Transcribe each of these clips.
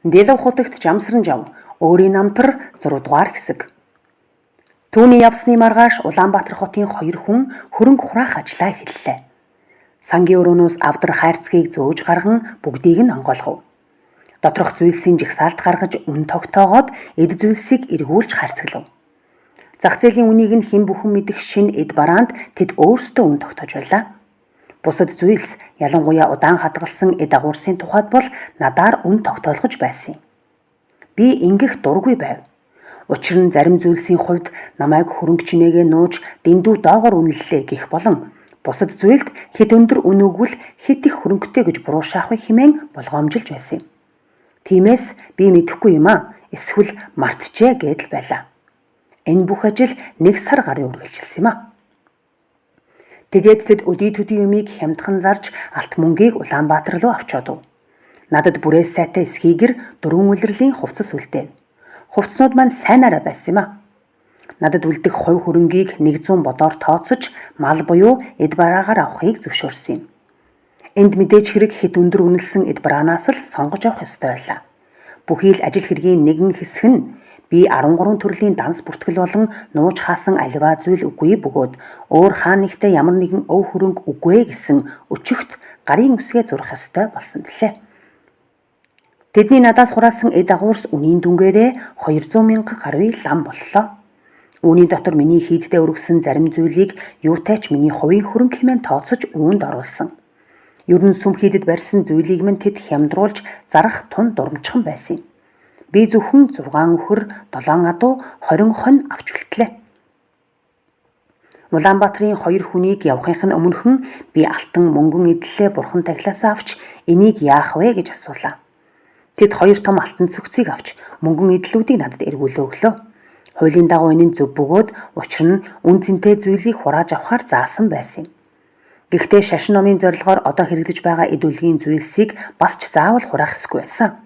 Дэлв хотогт Жамсран жав өөрийн намтар 6 дугаар хэсэг. Түүний явсны маргааш Улаанбаатар хотын 2 хүн хөрөнгө хураах ажлаа эхэллээ. Сангийн өрөөнөөс авдар хайрцгийг зөөж гарган бүгдийг нь онгойлгов. Доторх зүйлсийн жигсаалт гаргаж үн тогтоогоод эд зүйлсийг эргүүлж хайрцаглав. Зах зээлийн үнийг нь хэн бүхэн мэдэх шинэ эд бараанд тэд өөрсдөө үн тогтоож байлаа. Бусад зүйлс ялангуяа удаан хадгалсан эд агуурсын тухайд бол надаар үн тогтоолгож байсан юм. Би ингэх дургүй байв. Учир нь зарим зүйлсийн хувьд намайг хөрөнгө чинээгээ нууж дэндүү доогоор үнэллээ гэх болон бусад зүйлд хэд өндөр үн өгвөл хэд их хөрөнгөтэй гэж буруушаахыг хэмээн болгоомжилж байсан юм. Тиймээс би мэдэхгүй юм аа, эсвэл мартжээ гэдэл байлаа. Энэ бүх ажил 1 сар гарын үргэлжилсэн юм аа. Тэгээд тэд өдий төдий юмыг хямдхан зарж алт мөнгийг Улаанбаатар руу авч одов. Надад бүрээс сайтай эсхийгэр 4 улирлын хувцас үлдээв. Хувцснууд маань сайнаараа байсан юм аа. Надад үлдэх хувь хөрөнгийг 100 бодоор тооцож мал буюу эд бараагаар авахыг зөвшөөрсөн юм. Энд мэдээж хэрэг хэд өндөр үнэлсэн эд бараанаас л сонгож авах ёстой байлаа. Бүхий л ажил хэргийн нэгэн хэсэг нь би 13 төрлийн данс бүртгэл болон нууж хаасан аливаа зүйл үгүй бөгөөд өөр хаа нэгтээ ямар нэгэн өв хөрөнгө үгүй гэсэн өчигт гарын үсгээ зурах ёстой болсон билээ. Тэдний надаас хураасан эд агуурс үнийн дүнгээрээ 200 мянга гаруй лам боллоо. Үүний дотор миний хийддээ өргөсөн зарим зүйлийг юутайч миний хувийн хөрөнгө хэмээн тооцож үүнд оруулсан. Ер нь сүм хийдэд барьсан зүйлийг минь тэд хямдруулж зарах тун дурамчхан байсан юм. Би зөвхөн 6 өхөр, 7 адуу, 20 хонь авч үлдлээ. Улаанбаатарын 2 хүнийг явахынх нь өмнөхөн би алтан мөнгөн эдлээ бурхан тахилаасаа авч энийг яах вэ гэж асуулаа. Тэд 2 том алтан цогцыг авч мөнгөн эдлүүдийг надад эргүүлээ өглөө. Хуулийн дагуу энэ зөв бөгөөд учир нь үн цэнтэй зүйлийг хурааж авахар заасан байсан юм. Гэхдээ шашин номын зорилгоор одоо хэрэгдэж байгаа эд үлгийн зүйлсийг бас ч заавал хураах ёсгүй байсан.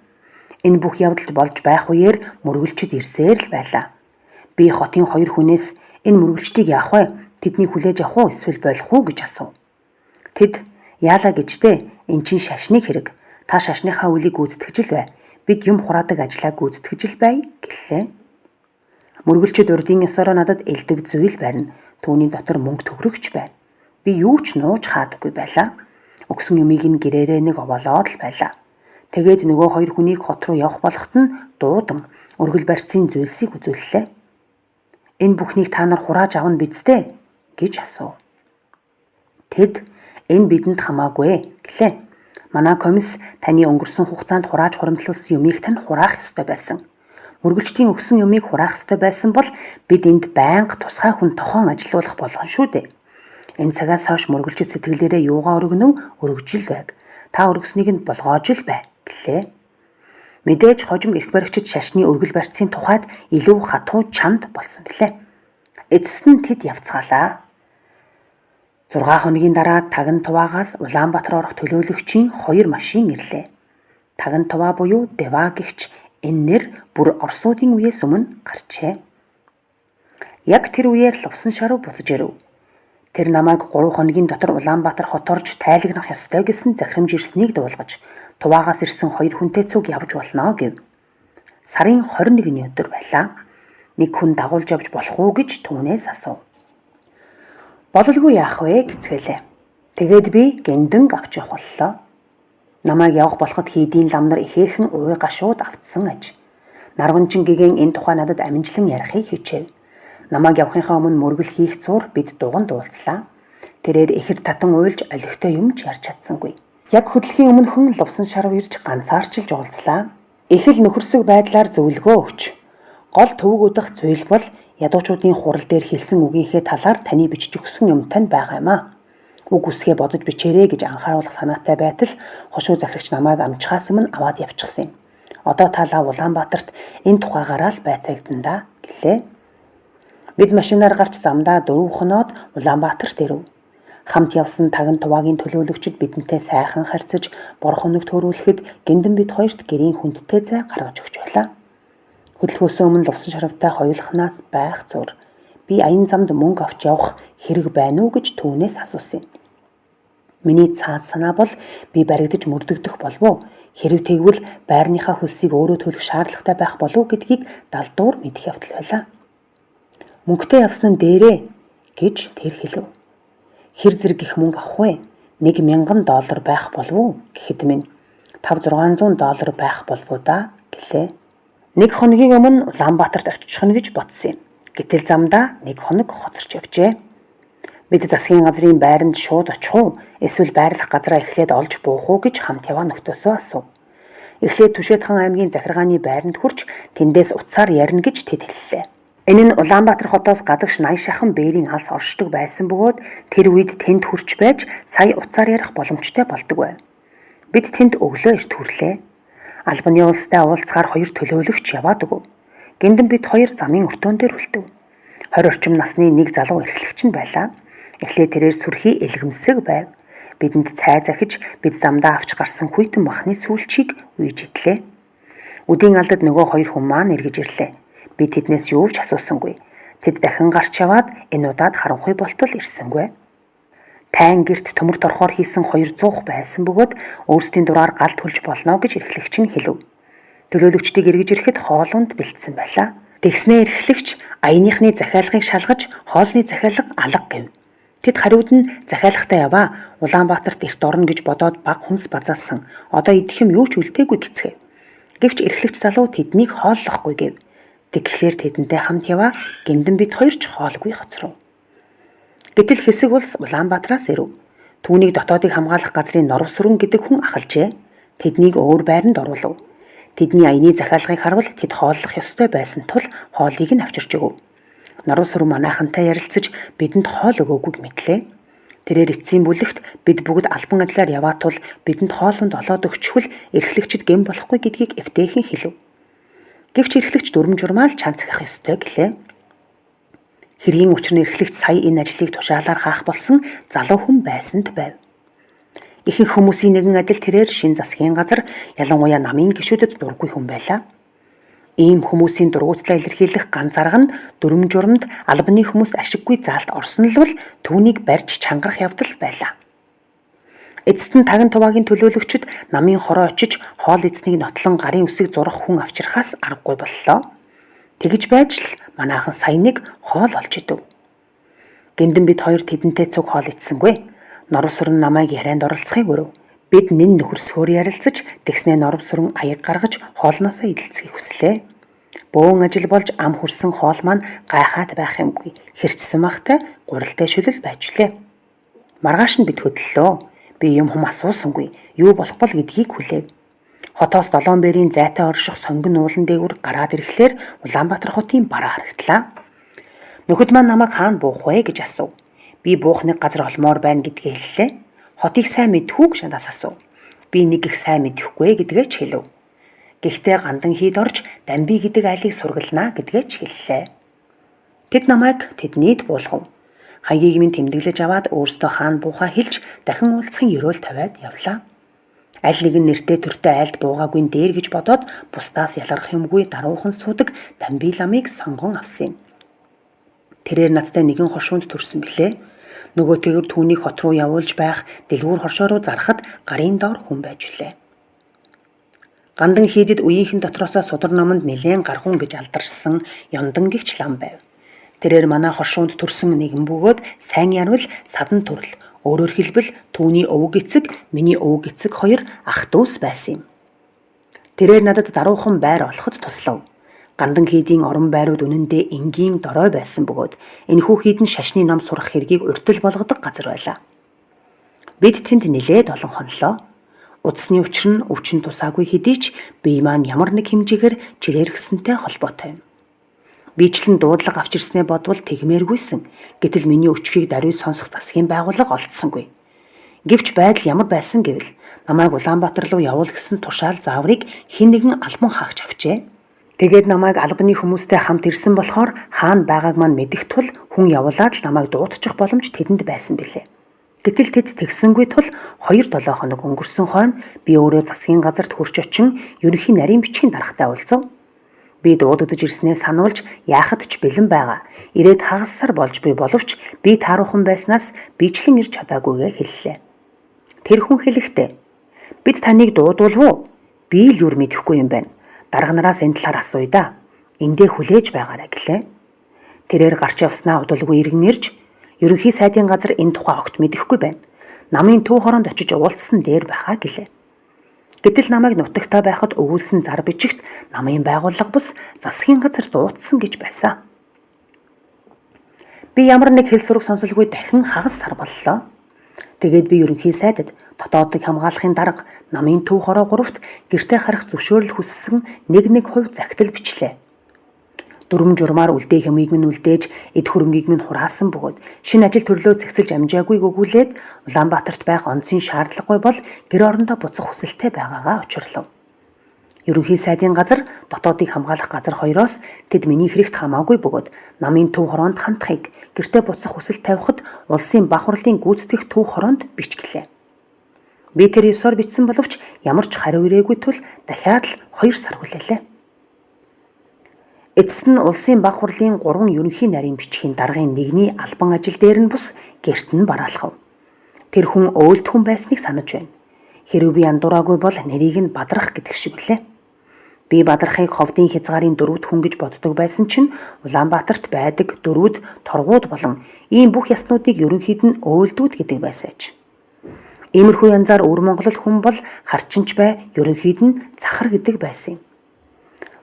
Энэ бүх явдалд болж байх үеэр мөргөлчд ирсээр л байлаа. Би хотын 2 хүнээс энэ мөргөлчдийг яах вэ? Тэднийг хүлээж авах уу эсвэл болох уу гэж асуув. Тэд яалаа гэжтэй эн чинь шашны хэрэг. Та шашныхаа үлийг гүйцэтгэж л бай. Бид юм хураадаг ажлаа гүйцэтгэж л бай гэлээ. Мөргөлчд урдын ёсороо надад элдв зүйл барина. Түүний дотор мөнгө төгрөгч байна. Би юу ч нууж хаадаггүй байлаа. Өгсөн юмыг нь гэрээрээ нэг овоолоод л байлаа. Тэгээд нөгөө 2 хүнийг хот руу явах болохт нь дуудан өргөл барьцын зүйлсийг үзүүллээ. Энэ бүхнийг та нар хурааж авна биз дээ гэж асуув. Тэд энэ бидэнд хамаагүй гэлээ. Манай комисс таны өнгөрсөн хугацаанд хурааж хуримтлуулсан юмыг тань хураах ёстой байсан. Мөргөлчдийн өгсөн юмыг хураах ёстой байсан бол бид энд байнга тусгай хүн тохон ажиллуулах болгон шүү дээ. Энэ цагаас хойш мөргөлчд сэтгэлээрээ юугаа өргөнөв өргөжл байг. Та өргөснийг нь болгоож л бай гэлээ. Мэдээж хожим эрх баригчид шашны өргөл барьцын тухайд илүү хатуу чанд болсон билээ. Эцэст нь тэд явцгаалаа. 6 хоногийн дараа Таган Туваагаас Улаанбаатар орох төлөөлөгчийн 2 машин ирлээ. Таган Туваа буюу Дева гэгч энэ нэр бүр Оросуудын үеэс өмнө гарчээ. Яг тэр үеэр Лувсан шарав буцаж ирэв. Тэр намайг 3 хоногийн дотор Улаанбаатар хот орж тайлагнах ёстой гэсэн захирамж ирснийг дуулгаж Туваагаас ирсэн 2 хүнтэй цуг явж болно гэв. Сарын 21-ний өдөр байлаа. Нэг хүн дагуулж явж болох уу гэж түүнээс асуув. Бололгүй яах вэ гэцгээлээ. Тэгээд би гэндэг авч явах боллоо. Намайг явах болоход хийдийн лам нар ихээхэн уй гашууд автсан аж. Нарванчин гэгэн энэ тухай надад аминжлан ярихыг хичээв. Намайг явахынхаа өмнө мөргөл хийх зур бид дуган дуулцлаа. Тэрээр ихэр татан уйлж олигтой юм ч ярьж чадсангүй. Яг хөдлөхийн өмнөхөн Лувсан шарав ирж ганцаарчилж уулзлаа. Их л нөхөрсөг байдлаар зөвлөгөө өгч. Гол төвөг удах зүйл бол ядуучуудын хурал дээр хэлсэн үгийнхээ талаар таны бичиж өгсөн юм тань байгаа юм аа. Үг үсгээ бодож бичээрэй гэж анхааруулах санаатай байтал хошуу захирагч намайг амжихаас өмнө аваад явчихсан юм. Одоо талаа Улаанбаатарт энэ тухайгаараа л байцаагдана гэлээ. Бид машинаар гарч замдаа 4 хоноод Улаанбаатарт ирэв. Хамт явсан Таган Туваагийн төлөөлөгчд бидэнтэй сайхан харьцаж борхон нэг төрүүлэхэд гиндэн бид хоёрт гэрийн хүндтэй зай гаргаж өгч байлаа. Хөдөлгөөсөө өмнө Лувсан шаравтай хоёулахнаа байх зур. Би аян замд мөнгө авч явах хэрэг байна уу гэж түүнээс асуусан юм. Миний цаад санаа бол би баригдаж мөрдөгдөх болов уу? Хэрэг тэгвэл байрныхаа хөлсийг өөрөө төлөх шаардлагатай байх болов уу гэдгийг далдуур мэдэх явдал байлаа. Мөнгөтэй явсан нь дээрээ гэж тэр хэлв. Хэр зэрэг их мөнгө авах вэ? $1,000 байх болов уу гэхэд минь $500-600 байх болов уу да гэлээ. Нэг хоногийн өмнө Улаанбаатарт очих нь гэж бодсон юм. Гэтэл замдаа нэг хоног хоцорч явжээ. Бид засгийн газрын байранд шууд очих уу? Эсвэл байрлах газраа эхлээд олж буух уу гэж хамт яваа нөхдөөсөө асуув. Эхлээд Түшээдхан аймгийн захиргааны байранд хүрч тэндээс утсаар ярина гэж тэд хэллээ. Энэ нь Улаанбаатар хотоос гадагш 80 шахан бээрийн алс оршдог байсан бөгөөд тэр үед тэнд хүрч байж сая утсаар ярих боломжтой болдог байв. Бид тэнд өглөө эрт хүрлээ. Албаны улстай уулзахаар 2 төлөөлөгч яваад өгөв. Гиндэн бид 2 замын өртөөн дээр үлдэв. 20 орчим насны нэг залуу эрхлэгч нь байлаа. Эхлээд тэрээр сүрхий элгэмсэг байв. Бидэнд цай захиж бид замдаа авч гарсан хүйтэн махны сүүлчийг үйж идлээ. Үдийн алдад нөгөө 2 хүн маань эргэж ирлээ. Би тэднээс юу ч асуусангүй. Тэд дахин гарч яваад энэ удаад харанхуй болтол ирсэнгүй. Тайн герт төмөр торхоор хийсэн 200 байсан бөгөөд өөрсдийн дураар гал төлж болно гэж эрхлэгч нь хэлв. Төлөөлөгчдийг эргэж ирэхэд хоолунд бэлдсэн байлаа. Тэгснээ эрхлэгч аяныхны захиалгыг шалгаж хоолны захиалга алга гэв. Тэд хариуд нь захиалгатай яваа. Улаанбаатарт эрт орно гэж бодоод баг хүнс базаасан. Одоо идэх юм юу ч үлдээгүй гэцгээв. Гэвч эрхлэгч залуу тэднийг хооллохгүй гэв. Тэгэхээр тэдэнтэй хамт яваа. Гиндэн бид 2 ч хоолгүй хоцров. Гэтэл хэсэг улс Улаанбаатараас ирэв. Түүнийг дотоодыг хамгаалах газрын Норов Сүрэн гэдэг хүн ахалжээ. Тэднийг өөр байранд оруулав. Тэдний аяны захиалгыг харвал тэд хооллох ёстой байсан тул хоолыг нь авчирч өгөв. Норов Сүрэн манайхантай ярилцаж бидэнд хоол өгөөгүй мэдлээ. Тэрээр эцсийн бүлэгт бид бүгд албан ажиллаар яваа тул бидэнд хоолунд олоод өгчхөл эрхлэгчд гэм болохгүй гэдгийг эвтэйхэн хэлв. Гэвч эрхлэгч дүрм журмаал чанц захих ёстой гэлээ. Хэргийн учир нь эрхлэгч сая энэ ажлыг тушаалаар хаах болсон залуу хүн байсанд байв. Ихэнх хүмүүсийн нэгэн адил тэрээр шин засгийн газар ялангуяа намын гишүүдэд дургүй хүн байлаа. Ийм хүмүүсийн дургуутлаа илэрхийлэх ганц арга нь дүрм журамд албаны хүмүүст ашиггүй заалт орсон л бол түүнийг барьж чангарах явдал байлаа. Эцэст нь таган туваагийн төлөөлөгчд намын хороо очиж хоол эзнийг нотлон гарын үсэг зурах хүн авчирхаас аргагүй боллоо. Тэгж байж л манайхан сая нэг хоол олж идэв. Гиндэн бид 2 тэдэнтэй цуг хоол идсэнгүй. Норов Сүрэн намайг ярианд оролцохыг өрөв. Бид нэн нөхөрсөөр ярилцаж тэгснээ Норов Сүрэн аяг гаргаж хоолноосоо идэлцгийг хүслээ. Бөөн ажил болж ам хүрсэн хоол маань гайхаад байх юмгүй. Хэрчсэн махтай гуралтай шүлэл байж лээ. Маргааш нь бид хөдлөлөө. Би юм хүм асуусангүй. Юу болох бол гэдгийг хүлээв. Хотоос 7 бээрийн зайтай орших сонгон уулан дээгүр гараад ирэхлээр Улаанбаатар хотын бараа харагдлаа. Нөхөд маань намайг хаана буух вэ гэж асуув. Би буух нэг газар олмоор байна гэдгээ хэллээ. Хотыг сайн мэдхүү гэж надаас асуув. Би нэг их сайн мэдэхгүй гэдгээ ч хэлв. Гэхдээ гандан хийд орж Дамби гэдэг айлыг сургалнаа гэдгээ ч хэллээ. Тэд намайг тэднийд буулгав. Хаягийг минь тэмдэглэж аваад өөрсдөө хаана буухаа хэлж дахин уулзахын ёроол тавиад явлаа. Аль нэгэн нэртэй төртэй айлд буугаагүй дээр гэж бодоод бусдаас ялгарх юмгүй даруухан суудаг Дамби ламыг сонгон авсан юм. Тэрээр надтай нэгэн хошуунд төрсөн билээ. Нөгөөтэйгөр түүнийг хот руу явуулж байх дэлгүүр хоршоо руу зарахад гарын доор хүн байж билээ. Гандан хийдэд үеийнхэн дотроосоо судар номонд нэлээд гархун гэж алдарсан Ёндан гэгч лам байв. Тэрээр манай хошуунд төрсөн нэгэн бөгөөд сайн ярвал садан төрөл. Өөрөөр хэлбэл түүний өвөг эцэг, миний өвөг эцэг 2 ах дүүс байсан юм. Тэрээр надад даруухан байр олоход туслав. Гандан хийдийн орон байрууд үнэндээ энгийн дорой байсан бөгөөд энэхүү хийдэн шашны ном сурах хэргийг урьдчил болгодог газар байлаа. Бид тэнд нэлээд олон хонлоо. Удасны учир нь өвчин тусаагүй хэдий ч бие маань ямар нэг хэмжээгээр чирээрхсэнтэй холбоотой юм. Бичлэн дуудлага авч ирснээ бодвол тэгмээргүйсэн. Гэтэл миний өчгийг даруй сонсох засгийн байгууллага олдсонгүй. Гэвч байдал ямар байсан гэвэл намайг Улаанбаатар руу явуул гэсэн тушаал зааврыг хэн нэгэн албан хаагч авчээ. Тэгээд намайг албаны хүмүүстэй хамт ирсэн болохоор хаана байгааг маань мэдэх тул хүн явуулаад л намайг дуудчих боломж тэдэнд байсан билээ. Гэтэл тэд тэгсэнгүй тул 2-7 хоног өнгөрсөн хойно би өөрөө засгийн газарт хурж очин ерөнхий нарийн бичгийн даргатай уулзав. Би дуудагдж ирснээ сануулж яахад ч бэлэн байгаа. Ирээд хагас сар болж буй боловч би тааруухан байснаас бичлэн ирж чадаагүйгээ хэллээ. Тэр хүн хэлэхдээ бид таныг дуудвал уу? Би л юу мэдэхгүй юм байна. Дарга нараас энэ талаар асууя да. Эндээ хүлээж байгаарай гэлээ. Тэрээр гарч явснаа удалгүй иргэн ирж ерөнхий сайдын газар энэ тухай огт мэдэхгүй байна. Намын төв хороонд очиж уулзсан дээр байхаа гэлээ. Гэтэл намайг нутагтаа байхад өгүүлсэн зар бичигт намын байгууллага бус засгийн газар дуудсан гэж байсан. Би ямар нэг хэл сурах сонсолгүй дахин хагас сар боллоо. Тэгээд би ерөнхий сайдад дотоодыг хамгаалахын дарга намын төв хороо 3-т гэртээ харах зөвшөөрөл хүссэн нэг хувь загтал бичлээ. Дүрм журмаар үлдээх юмыг минь үлдээж, эд хөрөнгийг минь хураасан бөгөөд шинэ ажил төрлөө зэгсэлж амжаагүй өгүүлээд Улаанбаатарт байх онцгийн шаардлагагүй бол гэр орондоо буцах хүсэлтэй байгаагаа учрлав. Ерөнхий сайдын газар дотоодыг хамгаалах газар хоёроос тэд миний хэрэгт хамаагүй бөгөөд намын төв хороонд хандахыг гэртээ буцах хүсэл тавихад улсын баг хурлын гүйцэтгэх төв хороонд бичгэлээ. Би тэр 9-оор бичсэн боловч ямар ч хариу ирээгүй тул дахиад л 2 сар хүлээлээ. Эцэст нь улсын баг хурлын 3 ерөнхий нарийн бичгийн даргын нэгний албан ажил дээр нь бус гэрт нь бараалхав. Тэр хүн өөлт хүн байсныг санаж байна. Хэрв би андуураагүй бол нэрийг нь Бадрах гэдэг шиг билээ. Би Бадрахыг ховдын хязгаарын 4-д хүн гэж боддог байсан чинь Улаанбаатарт байдаг 4-д торгууд болон ийм бүх яснуудыг ерөнхийд нь өөлдүүд гэдэг байсаач. Иймэрхүү янзаар өвөр Монголд хүн бол харчинч бай, ерөнхийд нь захар гэдэг байсан юм.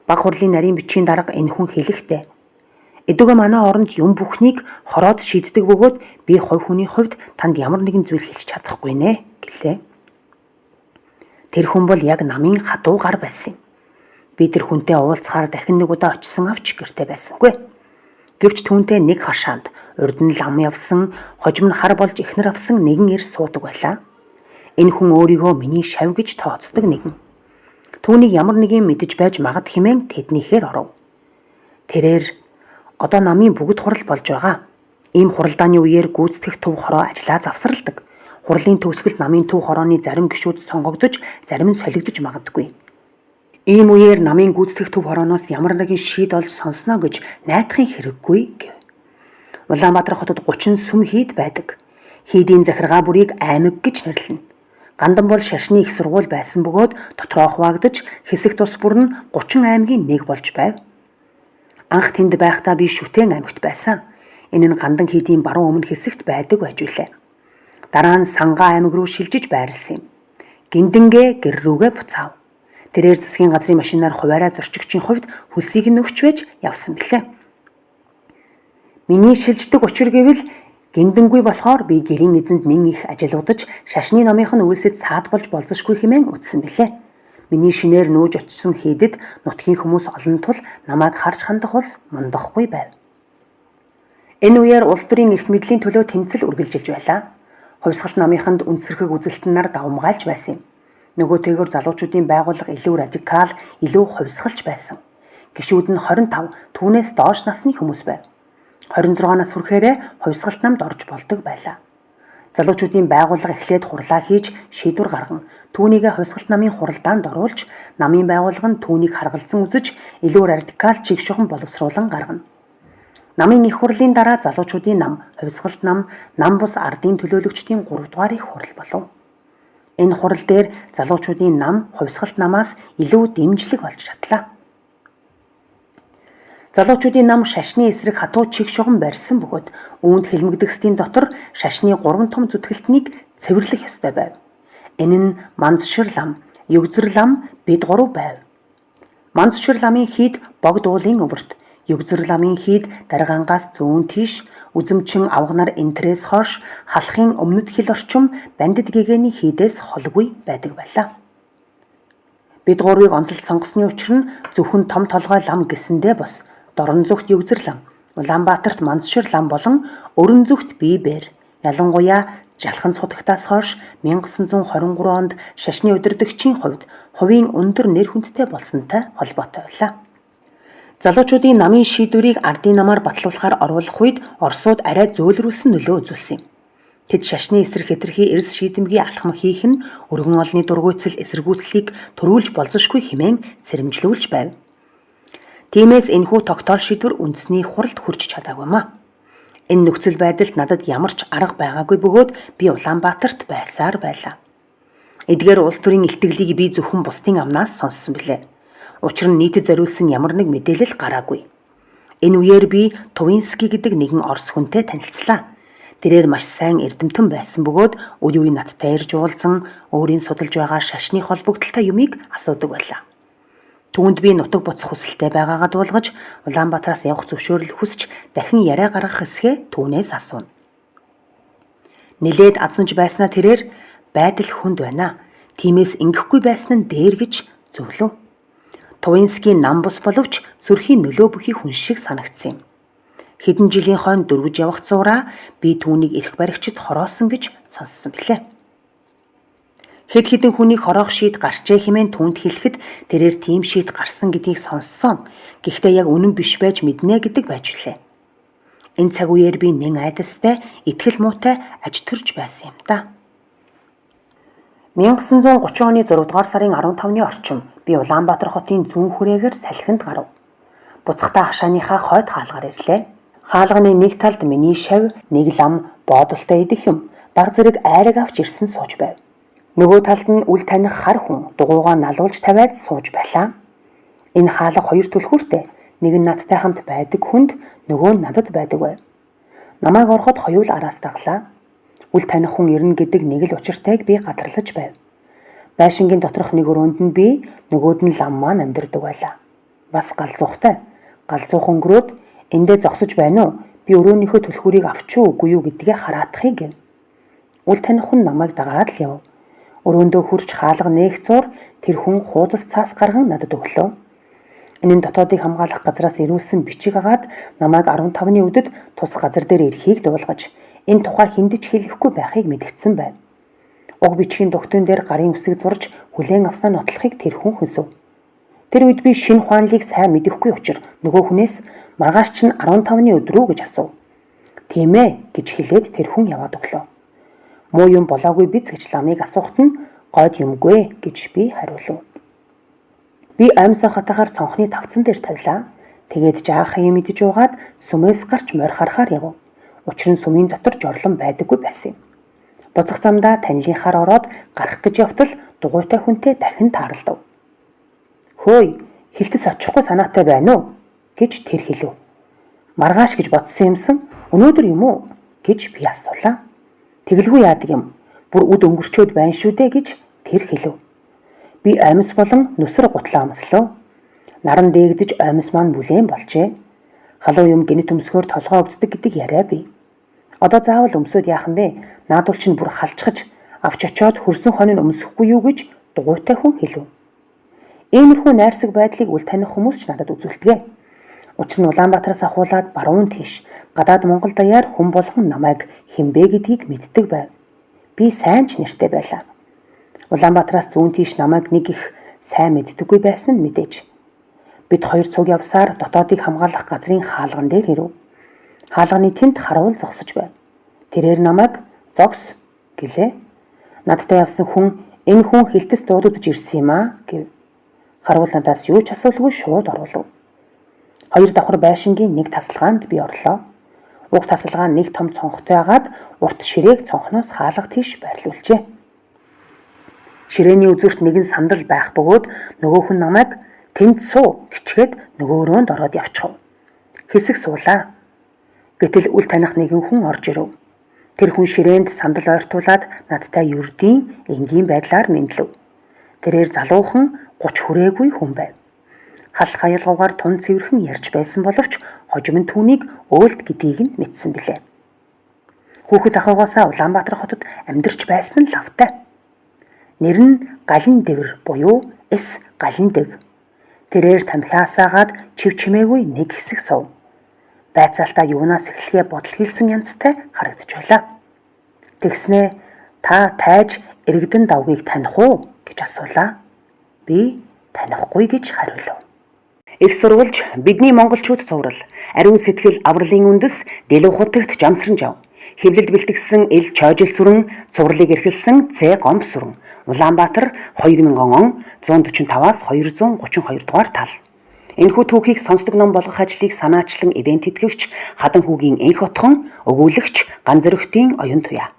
Баг хурлын нарийн бичгийн дарга энэ хүн хэлэхдээ эдүгэ манай оронд юм бүхнийг хороод шийддэг бөгөөд би хувь хүний хувьд танд ямар нэгэн зүйл хэлж чадахгүй нэ гэлээ. Тэр хүн бол яг намын хадуу гар байсан юм. Би тэр хүнтэй уулзахаар дахин нэг удаа очисон авч гэртээ байсангүй. Гэвч түүнтэй нэг хашаанд урд нь лам явсан, хожим нь хар болж ихнэр авсан нэгэн ир суудаг байлаа. Энэ хүн өөрийгөө миний шав гэж тооцдог нэгэн. Түүнийг ямар нэгэн мэдэж байж магад хэмээн тэднийхээр оров. Тэрээр одоо намын бүгд хурал болж байгаа. Ийм хуралдааны үеэр гүйцэтгэх төв хороо ажиллаа завсарладаг. Хурлын төгсгөлд намын төв хорооны зарим гишүүд сонгогдож, зарим нь солигдож магадгүй. Ийм үеэр намын гүйцэтгэх төв хорооноос ямар нэгэн шийд олж сонсноо гэж найдахын хэрэггүй гэв. Улаанбаатар хотод 30 сүм хийд байдаг. Хийдийн захиргаа бүрийг аймаг гэж нэрлэнэ. Гандан бол шашны их сургууль байсан бөгөөд дотроо хуваагдаж хэсэг тус бүр нь 30 аймгийн нэг болж байв. Анх тэнд байхдаа би Шүтэн аймагт байсан. Энэ нь Гандан хийдийн баруун өмнө хэсэгт байдаг байж үлээ. Дараа нь Сангаа аймаг руу шилжиж байрласан юм. Гиндэнгээ гэр рүүгээ буцаав. Тэрээр засгийн газрын машинаар хуваарай зорчигчийн хувьд хөлсийг нь өгч байж явсан билээ. Миний шилждэг учир гэвэл гиндэнгүй болохоор би гэрийн эзэнд нэн их ажилуудаж шашны номынх нь үйлсэд саад болж болзошгүй хэмээн үтсэн билээ. Миний шинээр нүүж очсон хийдэд нутгийн хүмүүс олон тул намайг харж хандах улс мундахгүй байв. Энэ үеэр улс төрийн эрх мэдлийн төлөө тэмцэл үргэлжилж байлаа. Хувьсгалт намынханд үндсэрхэг үзэлтэн нар давмгайлж байсан юм. Нөгөөтэйгөр залуучуудын байгууллага илүү радикал, илүү хувьсгалж байсан. Гишүүд нь 25, түүнээс доош насны хүмүүс байв. 26 нас хүрэхээрээ хувьсгалт намд орж болдог байлаа. Залуучуудын байгууллага эхлээд хурлаа хийж шийдвэр гарган түүнийг хувьсгалт намын хуралдаанд оруулж намын байгууллага нь түүнийг харгалзан үзэж илүү радикал чиг шугам боловсруулан гаргана. Намын их хурлын дараа залуучуудын нам, хувьсгалт нам, нам бус ардын төлөөлөгчдийн 3 дугаарыг хурал болов. Энэ хурал дээр залуучуудын нам, хувьсгалт намаас илүү дэмжлэг болж чадлаа. Залуучуудын нам шашны эсрэг хатуу чиг шугам барьсан бөгөөд үүнд хэлмэгдэхсдийн дотор шашны 3 том зүтгэлтнийг цэвэрлэх ёстой байв. Энэ нь Мандшир лам, Югзэр лам, бид 3 байв. Мандшир ламын хийд богд уулын өвөрт, Югзэр ламын хийд даргангаас зүүн тийш, үзэмчин авганар энтрээс хойш халахын өмнөд хил орчим бандит гэгээний хийдээс холгүй байдаг байлаа. Бид 3-ыг онцлж сонгосны учир нь зөвхөн том толгой лам гэсэндээ бос Дорон зүгт Югзэр лам, Улаанбаатарт Мандшир лам болон Өрөн зүгт Бибээр, ялангуяа жалхан цудагтаас хойш 1923 онд шашны удирдагчийн хувьд хувийн өндөр нэр хүндтэй болсонтой холбоотой байлаа. Залуучуудын намын шийдвэрийг ардын намаар батлуулахаар оруулах үед Оросууд арай зөөлрүүлсэн нөлөө үзүүлсэн юм. Тэд шашны эсрэг хэтэрхий эрс шийдэмгий алхам хийх нь өргөн олны дургуйцэл эсэргүүцлийг төрүүлж болзошгүй хэмээн сэрэмжлүүлж байв. Тиймээс энэхүү тогтоол шийдвэр үндэсний хуралд хүрч чадаагүй маа. Энэ нөхцөл байдалд надад ямар ч арга байгаагүй бөгөөд би Улаанбаатарт байсаар байлаа. Эдгээр улс төрийн илтгэлийг би зөвхөн бусдын амнаас сонссон билээ. Учир нь нийтэд зориулсан ямар нэг мэдээлэл гараагүй. Энэ үеэр би Тувинский гэдэг нэгэн орос хүнтэй танилцлаа. Тэрээр маш сайн эрдэмтэн байсан бөгөөд үе үе надтай ирж уулзан өөрийн судалж байгаа шашны холбогдолтой юмыг асуудаг байлаа. Түүнд би нутаг буцах хүсэлтэй байгаагаа дуулгаж Улаанбаатараас явах зөвшөөрөл хүсч дахин яриа гаргах хэсгээ түүнээс асууна. Нилээд азнаж байснаа тэрээр байдал хүнд байна. Тиймээс ингэхгүй байсан нь дээр гэж зөвлөв. Тувинский нам бус боловч сүрхийн нөлөө бүхий хүн шиг санагдсан юм. Хэдэн жилийн хойно дөрвөж явах зуураа би түүнийг эрх баригчид хороосон гэж сонссон билээ. Хэд хэдэн хүний хороох шийд гарчээ хэмээн түүнд хэлэхэд тэрээр тийм шийд гарсан гэдгийг сонссон. Гэхдээ яг үнэн биш байж мэднэ гэдэг байж билээ. Энэ цаг үеэр би нэн айдастай, итгэл муутай аж төрж байсан юм да. 1930 оны 6 дугаар сарын 15-ны орчим би Улаанбаатар хотын зүүн хүрээгээр салхинд гарав. Буцахтаа хашааныхаа хойд хаалгаар ирлээ. Хаалганы нэг талд миний шавь, нэг лам боодолтой идэх юм, баг зэрэг айраг авч ирсэн сууж байв. Нөгөө талд нь үл таних хар хүн дугуйгаа налуулж тавиад сууж байлаа. Энэ хаалга хоёр түлхүүртэй. Нэг нь надтай хамт байдаг хүнд, нөгөө нь надад байдаг байв. Намайг ороход хоёул араас даглаа. Үл таних хүн ирнэ гэдэг нэг л учиртайг би гадарлаж байв. Байшингийн доторх нэг өрөөнд нь би, нөгөөд нь лам маань амьдардаг байлаа. Бас галзуухтай. Галзуух өнгөрөөд эндээ зогсож байна уу? Би өрөөнийхөө түлхүүрийг авч үгүй юу гэдгээ хараадахыг гэв. Үл таних хүн намайг дагаад л яв. Өрөөндөө хурж хаалга нээх зуур тэр хүн хуудас цаас гарган надад өглөө. Энэ нь дотоодыг хамгаалах газраас ирүүлсэн бичиг агаад намайг 15-ны өдөд тус газар дээр ирэхийг дуулгаж энэ тухай хиндэж хэлэхгүй байхыг мэдгдсэн байв. Уг бичгийн дугтуйн дээр гарын үсэг зурж хүлээн авснаа нотлохыг тэр хүн хүсв. Тэр үед би шинэ ухаанлыг сайн мэдэхгүй учир нөгөө хүнээс маргааш чинь 15-ны өдрөө гэж асуув. Тийм ээ гэж хэлээд тэр хүн яваад өглөө. Муу юм болоогүй биз гэж ламыг асуухт нь гойд юмгүй гэж би хариулв. Би амьсан хатагаар цонхны тавцан дээр тавилаа. Тэгээд жаахан юм идэж уугаад сүмээс гарч морь харахаар яв. Учир нь сүмийн дотор жорлон байдаггүй байсан юм. Буцах замдаа танилынхаар ороод гарах гэж явтал дугуйтай хүнтэй дахин тааралдав. Хөөе, хилтэс очихгүй санаатай байна уу гэж тэр хэлв. Маргааш гэж бодсон юмсан өнөөдөр юм уу гэж би асуулаа. Тэгэлгүй яадаг юм. Бүр үд өнгөрчөөд байна шүү дээ гэж тэр хэлв. Би амьс болон нүсэр гутлаа өмслөө. Наран дээгдэж амьс маань бүлээн болжээ. Халуун юм гинэт өмсгөөр толгоо өвддөг гэдэг яриа бий. Одоо заавал өмсөд яахан бэ? Наадуул чинь бүр халчгаж авч очоод хөрсөн хоног өмсөхгүй юу гэж дугуйтай хүн хэлв. Иймэрхүү найрсаг байдлыг үл таних хүмүүс ч надад үзүүлдэг. Учир нь Улаанбаатараас ахуулаад баруун тийш гадаад Монгол даяар хүн болгон намайг хинбэ гэдгийг мэддэг байв. Би сайн ч нэртэй байлаа. Улаанбаатараас зүүн тийш намайг нэг их сайн мэддэггүй байсан нь мэдээж. Бид хоёр цуг явсаар дотоодыг хамгаалах газрын хаалган дээр ирэв. Хаалганы тэнд харуул зогсож байв. Тэрээр намайг зогс гэлээ. Надтай явсан хүн энэ хүн хилтэс дуудаж ирсэн юм аа гэв. Харуул надаас юу ч асуулгүй шууд оруулав. Хоёр давхар байшингийн нэг тасалгаанд би орлоо. Уг тасалгаа нэг том цонхтой агаад урт ширээг цонхноос хаалга тийш байрлуулжээ. Ширээний үзүүрт нэгэн сандал байх бөгөөд нөгөө хүн намайг тэнд суу гिचгээд нөгөө өрөөнд ороод явчихв. Хэсэг суулаа. Гэтэл үл таних нэгэн хүн орж ирэв. Тэр хүн ширээнд сандал ойртуулад надтай ердийн энгийн байдлаар мэдлэв. Тэрээр залуухан 30 хүрээгүй хүн байв. Халах аялгаугаар тун цэвэрхэн ярьж байсан боловч хожим нь түүнийг өөлт гэдгийг нь мэдсэн билээ. Хүүхэд ахуйгаасаа Улаанбаатар хотод амьдарч байсан нь лавтай. Нэр нь Галин дэвэр буюу С Галин дэв. Тэрээр тамхиасаагаад чив чимээгүй нэг хэсэг суув. Байцаалтаа юунаас эхлэхээ бодол хийлсэн янзтай харагдаж байлаа. Тэгснээ та тайж иргэдэн давгийг таних уу гэж асуулаа. Би танихгүй гэж хариулав. Их сурвалж бидний монголчууд цуврал, ариун сэтгэл авралын үндэс дэлүү хутагт жамсран жав. Хэвлэлд бэлтгэсэн ил чойжил сүрэн, цувралыг эрхэлсэн Ц гомб сүрэн. Улаанбаатар 2000 он 145-аас 232 дугаар тал. Энэхүү түүхийг сонсдог ном болгох ажлыг санаачлан эвент тэтгэгч Хадан хүүгийн энх отхон өгүүлэгч Ганц зөрөгтийн оюун туяа.